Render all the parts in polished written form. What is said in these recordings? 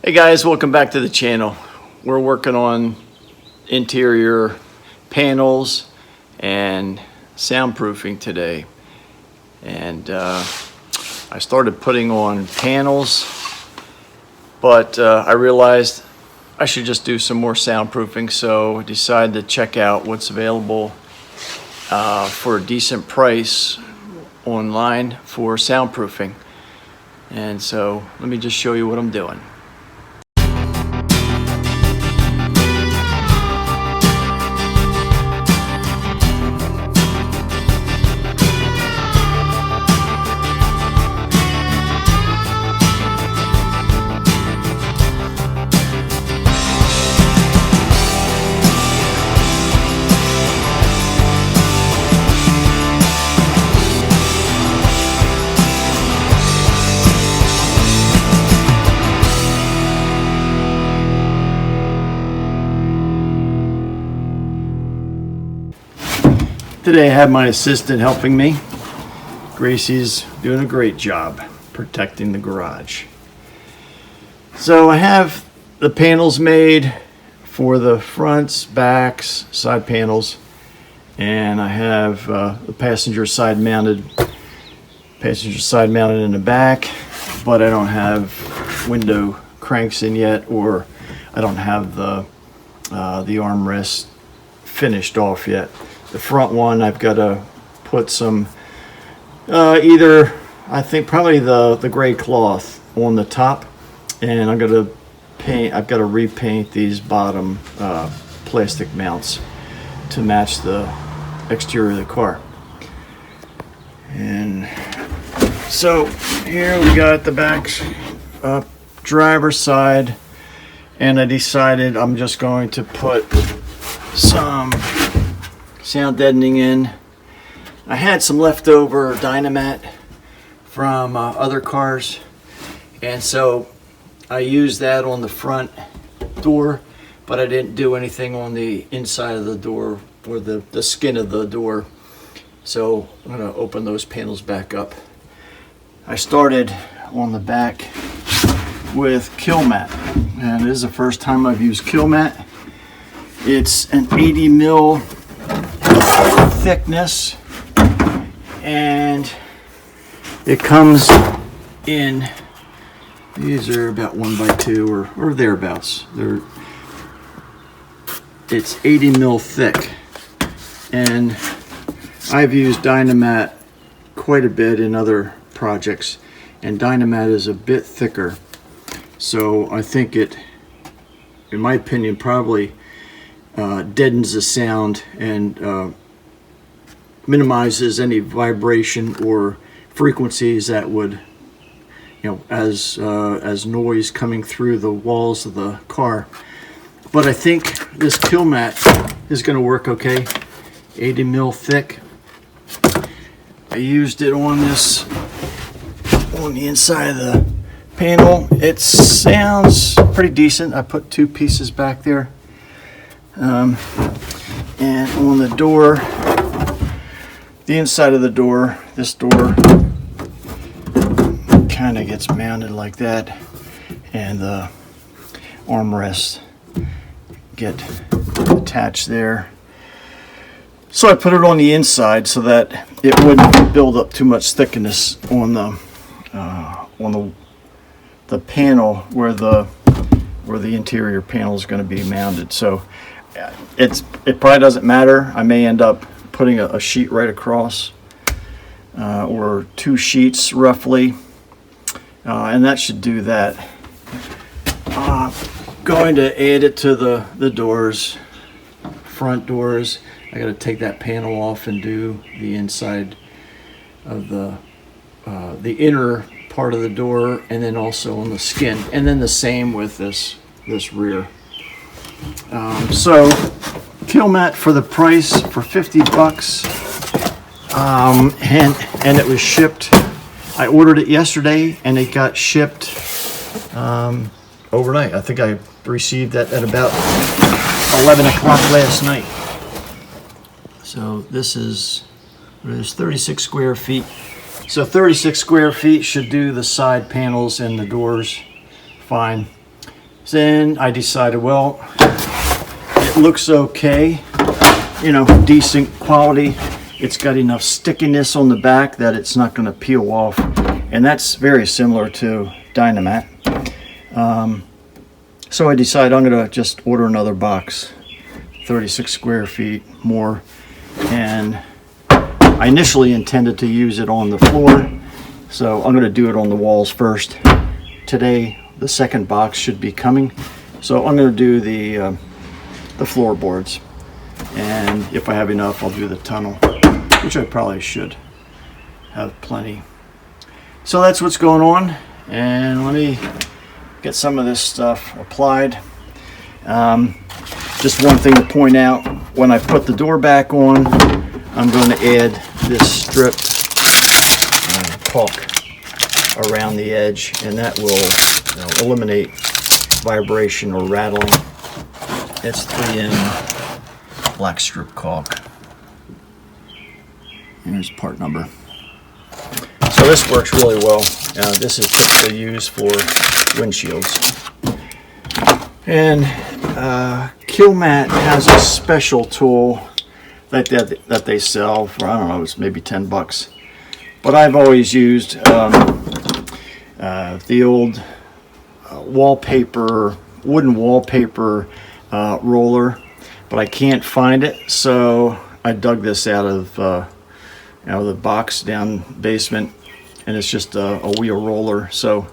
Hey guys, welcome back to the channel. We're working on interior panels and soundproofing today. And I started putting on panels, but I realized I should just do some more soundproofing, so I decided to check out what's available for a decent price online for soundproofing. And so let me just show you what I'm doing. Today I have my assistant helping me. Gracie's doing a great job protecting the garage. So I have the panels made for the fronts, backs, side panels, and I have the passenger side mounted in the back, but I don't have window cranks in yet, or I don't have the armrest finished off yet. The front one, I've got to put some, either, I think probably the gray cloth on the top, and I'm going to paint, I've got to repaint these bottom plastic mounts to match the exterior of the car. And so here we got the back driver's side, and I decided I'm just going to put some sound deadening in. I had some leftover Dynamat from other cars, and so I used that on the front door, but I didn't do anything on the inside of the door or the skin of the door. So I'm going to open those panels back up. I started on the back with Kilmat, and this is the first time I've used Kilmat. It's an 80 mil thickness, and it comes in, these are about 1x2 or thereabouts. It's 80 mil thick, and I've used Dynamat quite a bit in other projects, and Dynamat is a bit thicker, so I think it, in my opinion, probably deadens the sound and minimizes any vibration or frequencies that would, as noise coming through the walls of the car. But I think this Kilmat is going to work okay. 80 mil thick. I used it on the inside of the panel. It sounds pretty decent. I put two pieces back there. And on the door, the inside of the door, this door kind of gets mounted like that, and the armrests get attached there. So I put it on the inside so that it wouldn't build up too much thickness on the panel where the interior panel is going to be mounted. So it probably doesn't matter. I may end up putting a sheet right across, or two sheets roughly, and that should do that. Going to add it to the doors, front doors. I got to take that panel off and do the inside of the inner part of the door, and then also on the skin, and then the same with this rear. So Kilmat for the price, for 50 bucks, and it was shipped. I ordered it yesterday and it got shipped overnight. I think I received that at about 11 o'clock last night. So this is 36 square feet. So 36 square feet should do the side panels and the doors fine. Then I decided, well, it looks okay, you know, decent quality. It's got enough stickiness on the back that it's not going to peel off, and that's very similar to Dynamat. So I decided I'm going to just order another box, 36 square feet more, and I initially intended to use it on the floor, so I'm going to do it on the walls first. Today the second box should be coming, so I'm going to do the floorboards, and if I have enough I'll do the tunnel, which I probably should have plenty. So that's what's going on, and let me get some of this stuff applied. Just one thing to point out, when I put the door back on, I'm going to add this strip caulk around the edge, and that will eliminate vibration or rattling. It's 3M black strip caulk. Here's part number. So this works really well. This is typically used for windshields. And Kilmat has a special tool that they sell for, I don't know, it's maybe 10 bucks. But I've always used the old wooden wallpaper roller, but I can't find it, so I dug this out of the box down basement, and it's just a wheel roller. So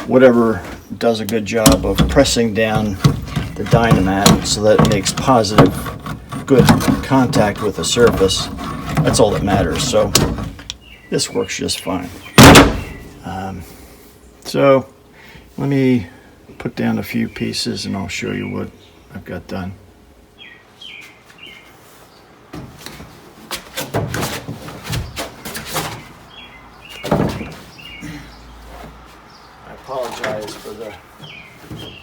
whatever does a good job of pressing down the Dynamat so that it makes positive, good contact with the surface, that's all that matters. So this works just fine. So let me put down a few pieces and I'll show you what I've got done. I apologize for the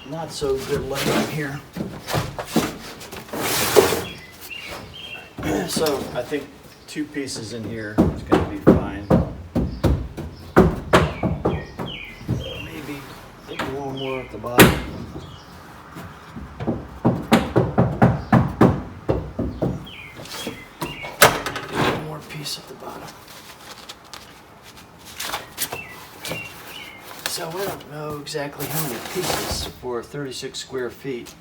not so good lighting here. So I think 2 pieces in here is going to be fine. Maybe one more at the bottom. One more piece at the bottom. So I don't know exactly how many pieces for 36 square feet.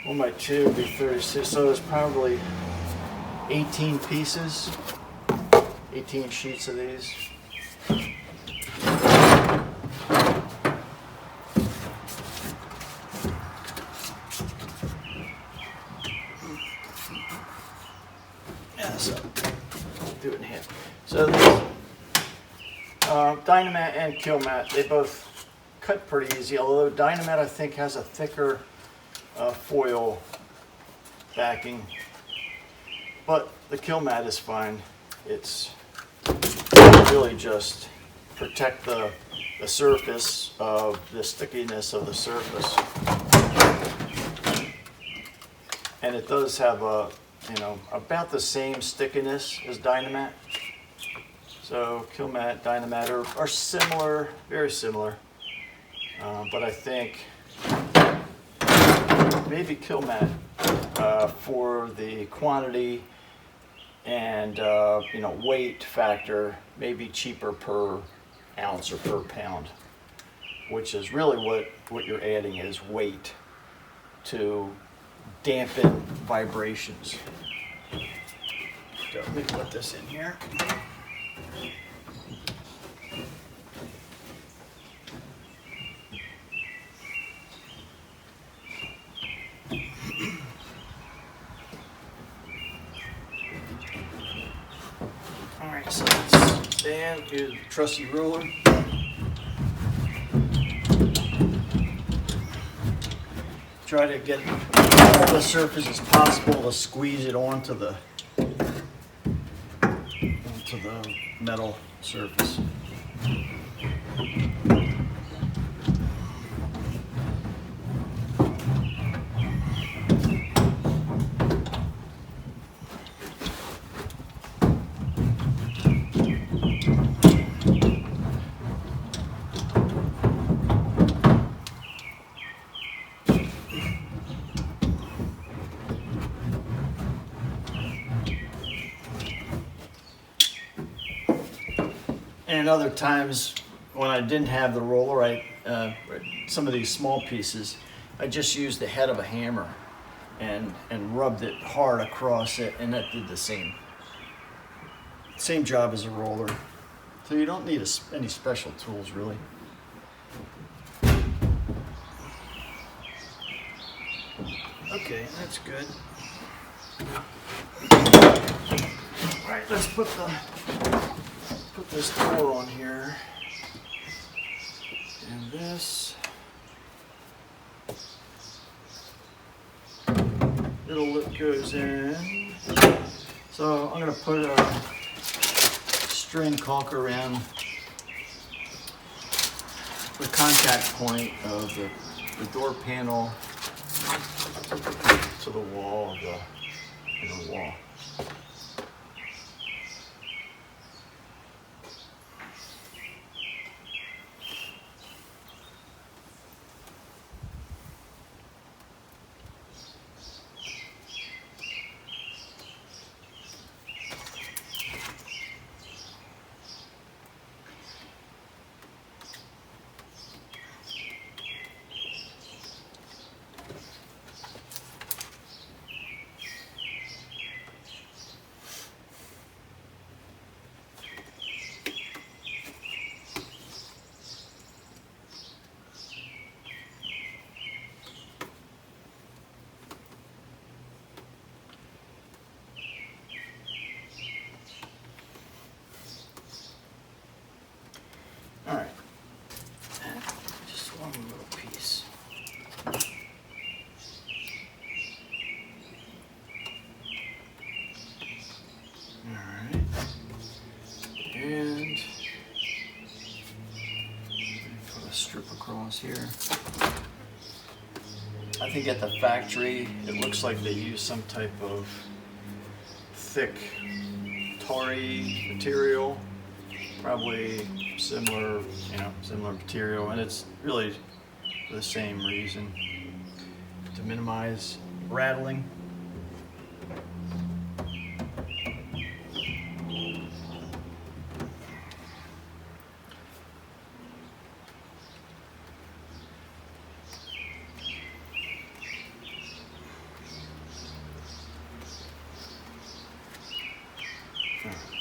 1 by 2 would be 36, so it's probably 18 pieces, 18 sheets of these. Yeah, so I'll do it in half. So these Dynamat and Kilmat, they both cut pretty easy, although Dynamat I think has a thicker foil backing. But the Kilmat is fine. It's really just protect the surface of the stickiness of the surface. And it does have a, about the same stickiness as Dynamat. So Kilmat, Dynamat are similar, very similar. But I think maybe Kilmat for the quantity and weight factor may be cheaper per ounce or per pound, which is really what you're adding is weight to dampen vibrations. So let me put this in here. Alright, so let's stand, use the trusty ruler. Try to get all the surface as possible to squeeze it onto the metal surface. And other times when I didn't have the roller, some of these small pieces, I just used the head of a hammer and rubbed it hard across it, and that did the same job as a roller. So you don't need any special tools really. Okay, that's good. All right, let's put this door on here, and this little lip goes in. So I'm going to put a string caulk around the contact point of the door panel to the wall of the wall. All right, just one little piece. All right, and put a strip across here. I think at the factory it looks like they use some type of thick tarry material, probably similar material, and it's really for the same reason, to minimize rattling.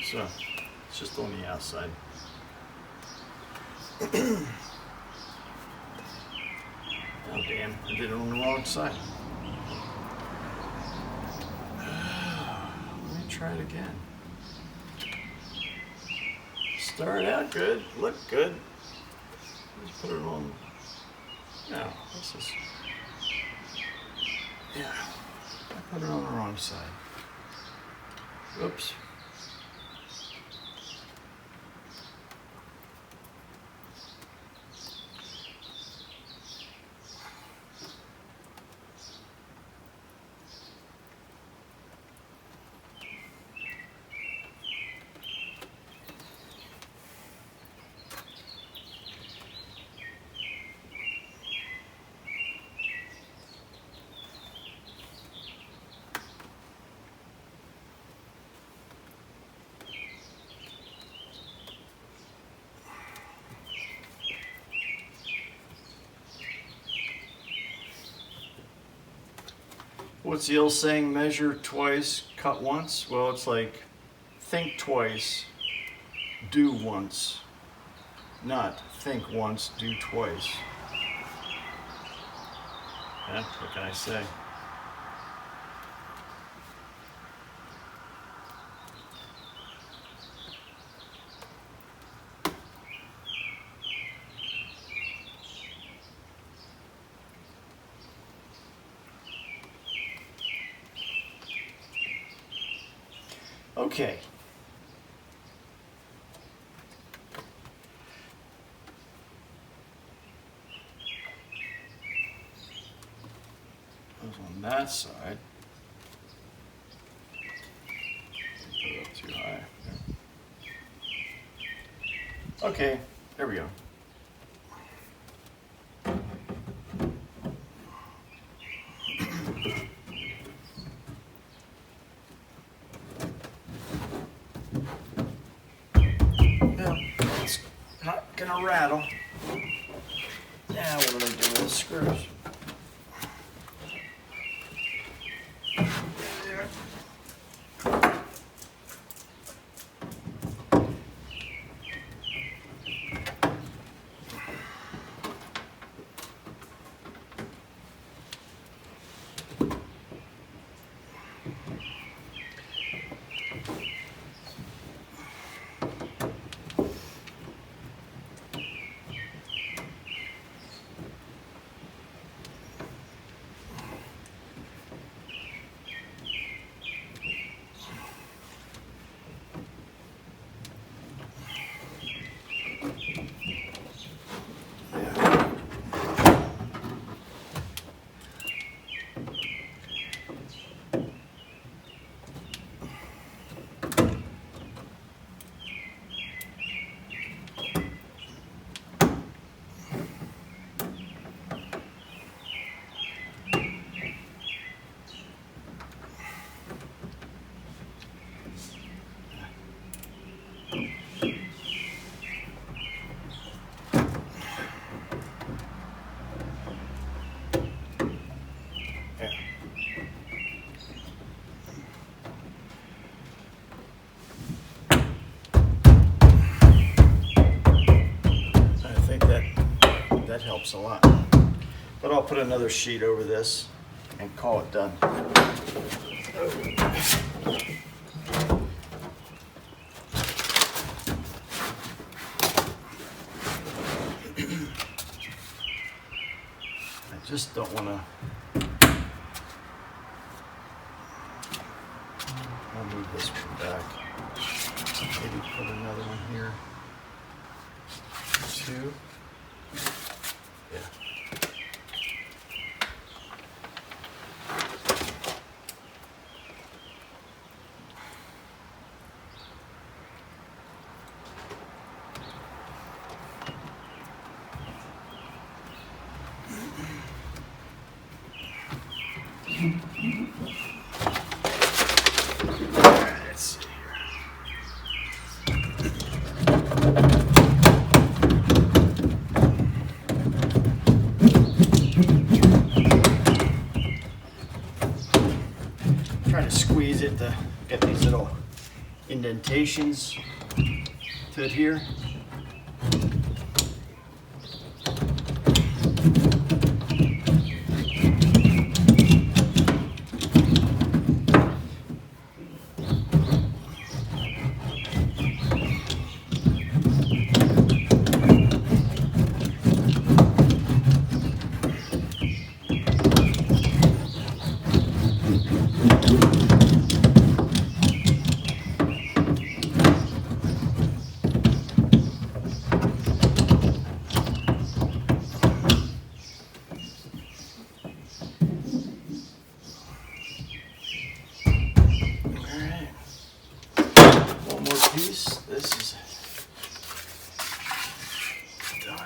So it's just on the outside. Oh damn, I did it on the wrong side. Let me try it again. Started out good, looked good. Let's put it on. No, this is. Yeah, I put it on the wrong side. Oops. What's the old saying, measure twice, cut once? Well, it's like think twice, do once. Not think once, do twice. Yeah, what can I say? Okay. That was on that side. Put it up too high. There. Okay, there we go. gonna rattle. Now what do I do with the screws? There. That helps a lot. But I'll put another sheet over this and call it done. I just don't want to. I'll move this one back. Maybe put another one here. 2. Yeah. Let's see here. Trying to squeeze it to get these little indentations to adhere. Piece. This is done.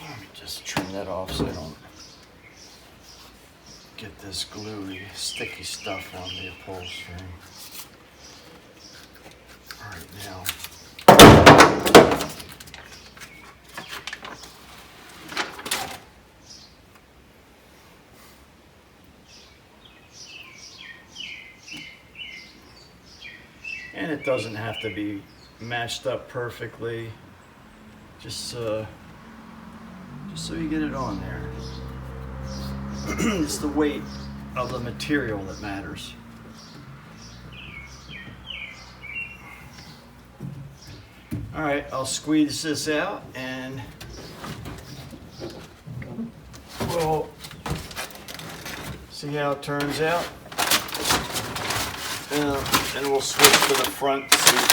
Let me just trim that off so I don't get this gluey, sticky stuff on the upholstery. Right now. And it doesn't have to be matched up perfectly, just so you get it on there. It's the weight of the material that matters. All right, I'll squeeze this out and we'll see how it turns out. And we'll switch to the front seat,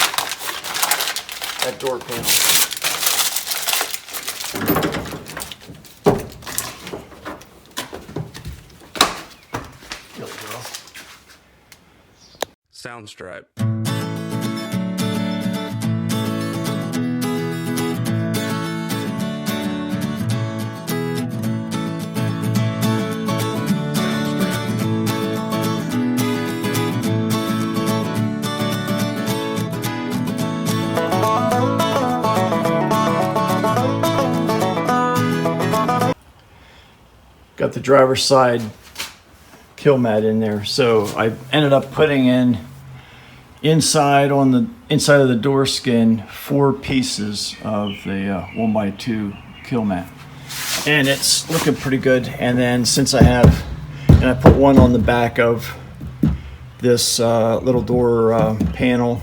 that door panel. There we go. Soundstripe. got the driver's side Kilmat in there. So I ended up putting in inside of the door skin 4 pieces of the 1x2 Kilmat, and it's looking pretty good. And then since I put one on the back of this little door panel,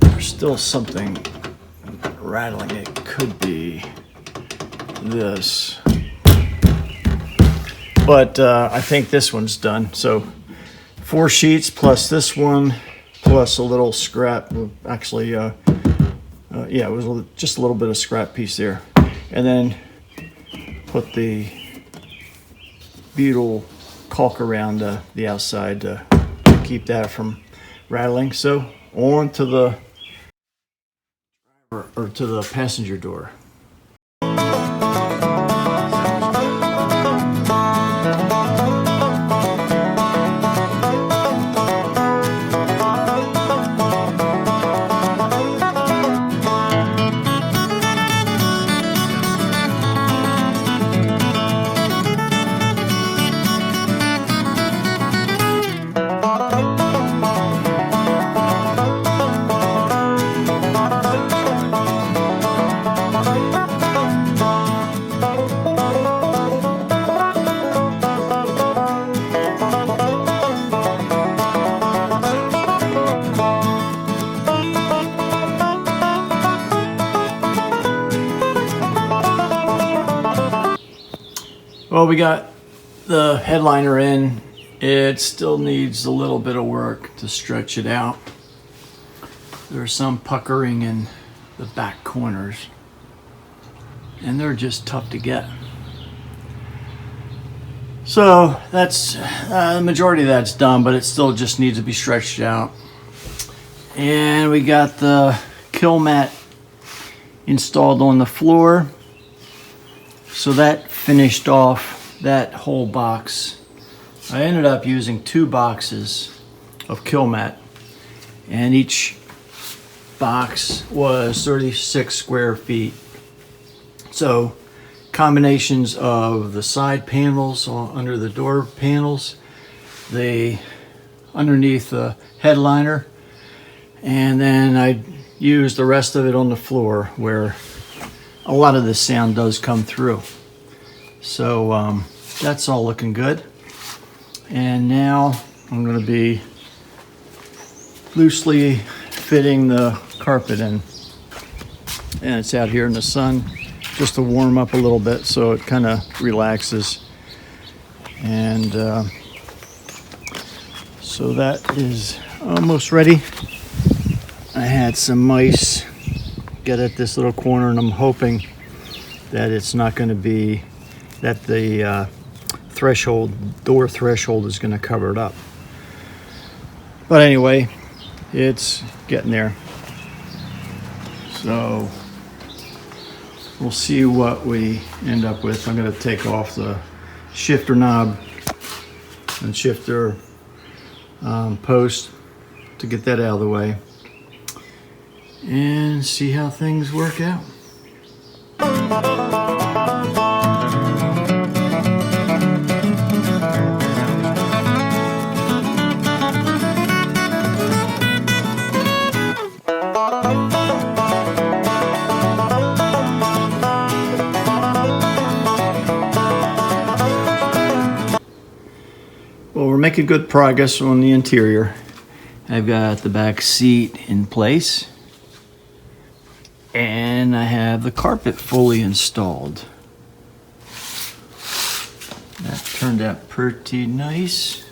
there's still something rattling. It could be this, but I think this one's done. So 4 sheets plus this one plus a little scrap. Actually, yeah, it was just a little bit of scrap piece there, and then put the butyl caulk around the outside to keep that from rattling. So on to the to the passenger door. Well, we got the headliner in. It still needs a little bit of work to stretch it out. There's some puckering in the back corners, and they're just tough to get. So that's the majority of that's done, but it still just needs to be stretched out. And we got the Kilmat installed on the floor. So that finished off that whole box. I ended up using 2 boxes of Kilmat, and each box was 36 square feet. So combinations of the side panels under the door panels, the underneath the headliner, and then I used the rest of it on the floor where a lot of the sound does come through. So that's all looking good. And now I'm going to be loosely fitting the carpet in, and it's out here in the sun just to warm up a little bit so it kind of relaxes. And so that is almost ready. I had some mice get at this little corner, and I'm hoping that it's not going to be that the door threshold is going to cover it up. But anyway, it's getting there. So we'll see what we end up with. I'm going to take off the shifter knob and shifter post to get that out of the way, and see how things work out. Well, we're making good progress on the interior. I've got the back seat in place, and I have the carpet fully installed. That turned out pretty nice.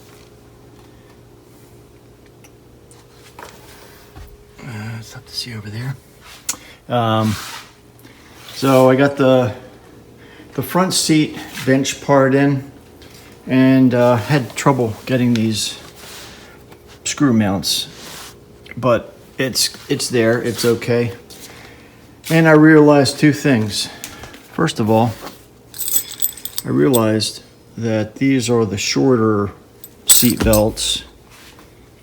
It's up to see over there. So I got the front seat bench part in, and had trouble getting these screw mounts, but it's there, it's okay. And I realized 2 things. First of all, I realized that these are the shorter seat belts,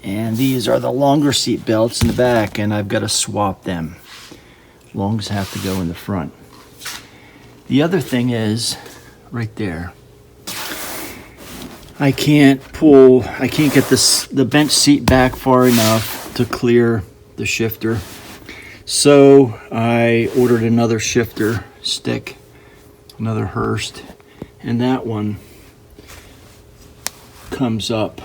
and these are the longer seat belts in the back, and I've got to swap them. Longs have to go in the front. The other thing is, right there. I can't get the bench seat back far enough to clear the shifter. So I ordered another shifter stick, another Hurst, and that one comes up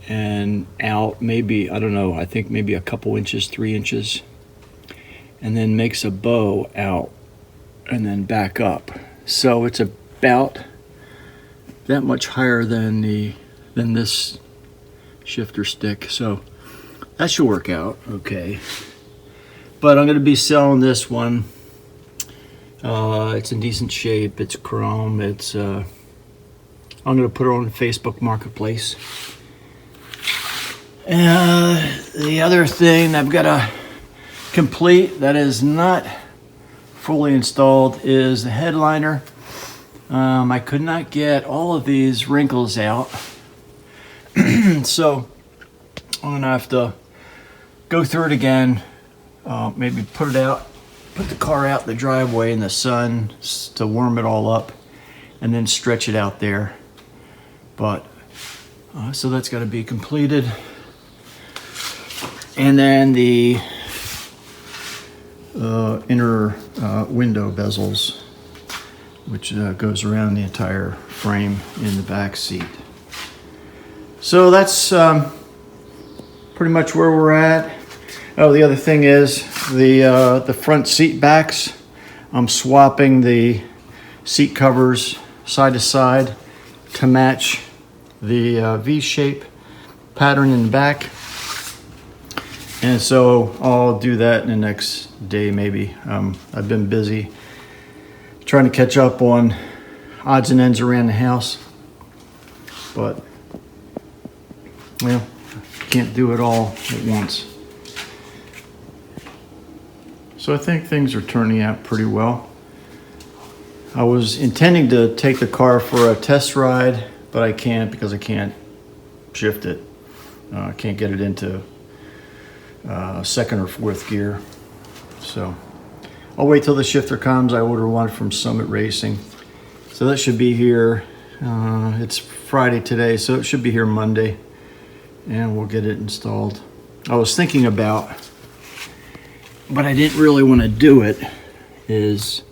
and out maybe, I don't know, I think maybe a couple inches, 3 inches, and then makes a bow out and then back up. So it's about that much higher than this shifter stick. So that should work out okay. But I'm going to be selling this one. It's in decent shape. It's chrome. I'm going to put it on Facebook Marketplace. The other thing I've got to complete that is not fully installed is the headliner. I could not get all of these wrinkles out. So I'm going to have to go through it again. Maybe put the car out in the driveway in the sun to warm it all up, and then stretch it out there. But so that's got to be completed. And then the inner window bezels, which goes around the entire frame in the back seat. So that's pretty much where we're at. Oh, the other thing is the front seat backs. I'm swapping the seat covers side to side to match the V-shape pattern in the back. And so I'll do that in the next day maybe. I've been busy trying to catch up on odds and ends around the house, but well, can't do it all at once. So I think things are turning out pretty well. I was intending to take the car for a test ride, but I can't because I can't shift it. I can't get it into second or fourth gear. So I'll wait till the shifter comes. I ordered one from Summit Racing. So that should be here. It's Friday today, so it should be here Monday. And we'll get it installed. I was thinking about, but I didn't really want to do it, is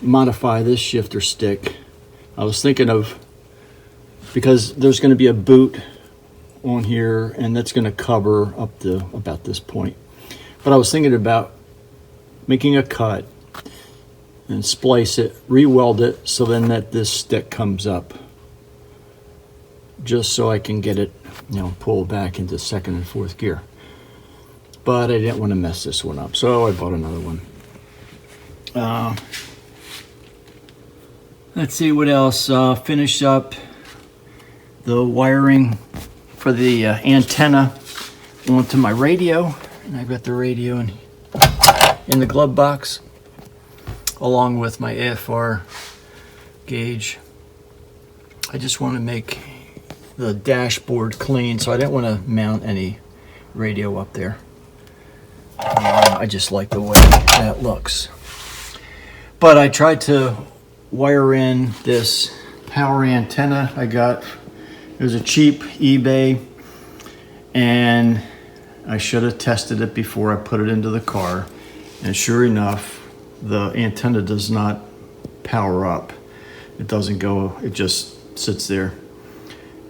modify this shifter stick. I was thinking of, because there's going to be a boot on here, and that's going to cover up to about this point. But I was thinking about making a cut and splice it, re-weld it, so then that this stick comes up, just so I can get it, pulled back into second and fourth gear. But I didn't want to mess this one up, so I bought another one. Let's see what else. Finish up the wiring for the antenna onto my radio, and I've got the radio in the glove box, along with my AFR gauge. I just want to make the dashboard clean, so I didn't want to mount any radio up there. I just like the way that looks. But I tried to wire in this power antenna I got. It was a cheap eBay, and I should have tested it before I put it into the car. And sure enough, the antenna does not power up. It doesn't go, it just sits there.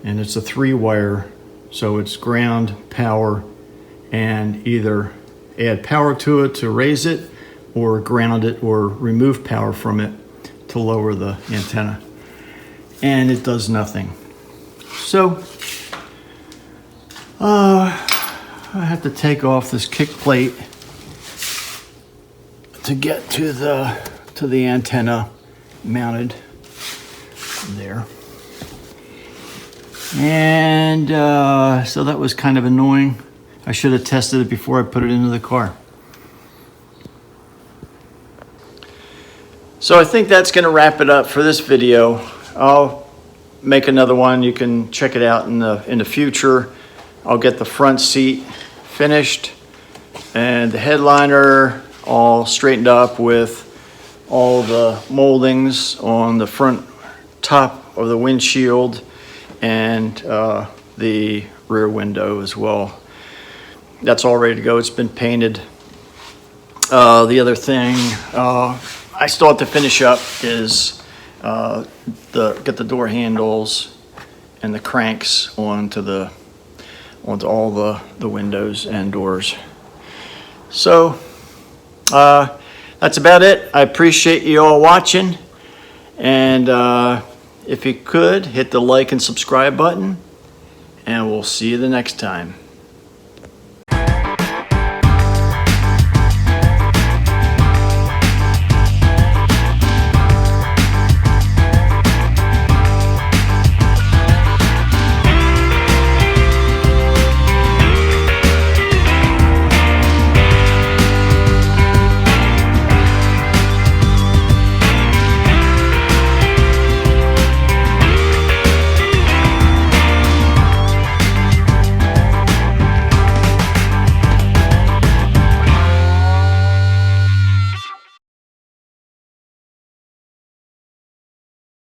And it's a 3-wire, so it's ground, power, and either add power to it to raise it, or ground it, or remove power from it to lower the antenna. And it does nothing. So I have to take off this kick plate to get to the antenna mounted there. And so that was kind of annoying. I should have tested it before I put it into the car. So I think that's going to wrap it up for this video. I'll make another one. You can check it out in the future. I'll get the front seat finished and the headliner all straightened up with all the moldings on the front top of the windshield and the rear window as well. That's all ready to go. It's been painted. The other thing I still have to finish up is get the door handles and the cranks onto all the windows and doors. So that's about it. I appreciate you all watching, and if you could hit the like and subscribe button, and we'll see you the next time.